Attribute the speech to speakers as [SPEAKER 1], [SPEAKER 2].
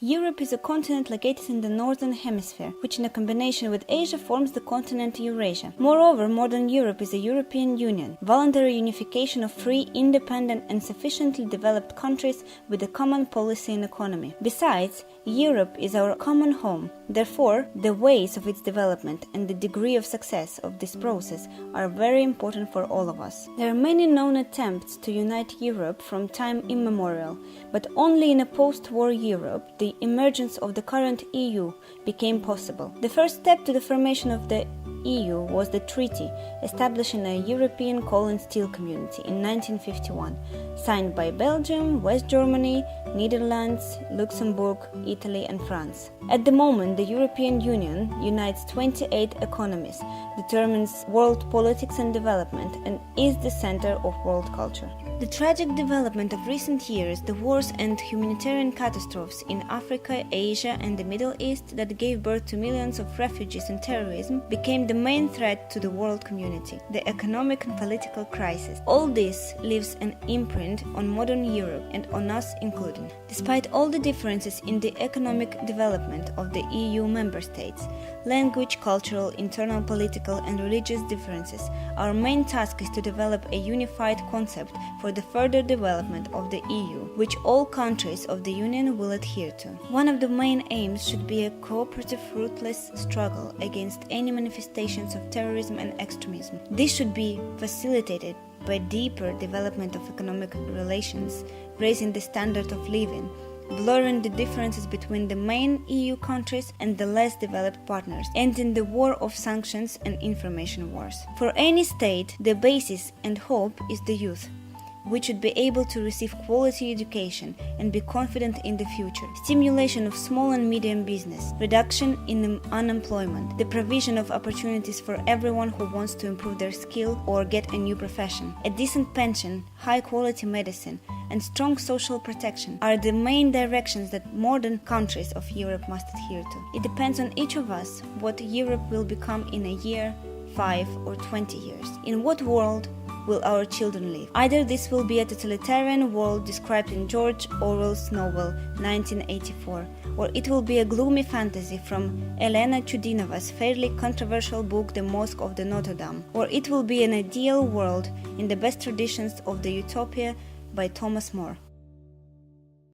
[SPEAKER 1] Europe is a continent located in the northern hemisphere, which in a combination with Asia forms the continent Eurasia. Moreover, modern Europe is a European Union, voluntary unification of free, independent and sufficiently developed countries with a common policy and economy. Besides, Europe is our common home. Therefore, the ways of its development and the degree of success of this process are very important for all of us. There are many known attempts to unite Europe from time immemorial, but only in a post-war Europe the emergence of the current EU became possible. The first step to the formation of the EU was the treaty establishing a European coal and steel community in 1951, signed by Belgium, West Germany, Netherlands, Luxembourg, Italy and France. At the moment, the European Union unites 28 economies, determines world politics and development, and is the center of world culture. The tragic development of recent years, the wars and humanitarian catastrophes in Africa, Asia and the Middle East that gave birth to millions of refugees and terrorism, became the main threat to the world community, the economic and political crisis. All this leaves an imprint on modern Europe and on us included. Despite all the differences in the economic development of the EU member states, language, cultural, internal political and religious differences, our main task is to develop a unified concept for the further development of the EU, which all countries of the Union will adhere to. One of the main aims should be a cooperative, ruthless struggle against any manifestations of terrorism and extremism. This should be facilitated by deeper development of economic relations, raising the standard of living, blurring the differences between the main EU countries and the less developed partners, ending the war of sanctions and information wars. For any state, the basis and hope is the youth, which should be able to receive quality education and be confident in the future, stimulation of small and medium business, reduction in unemployment, the provision of opportunities for everyone who wants to improve their skill or get a new profession, a decent pension, high-quality medicine, and strong social protection are the main directions that modern countries of Europe must adhere to. It depends on each of us what Europe will become in a year, 5 or 20 years. In what world will our children live? Either this will be a totalitarian world described in George Orwell's novel 1984, or it will be a gloomy fantasy from Elena Chudinova's fairly controversial book The Mosque of the Notre Dame, or it will be an ideal world in the best traditions of the Utopia by Thomas More.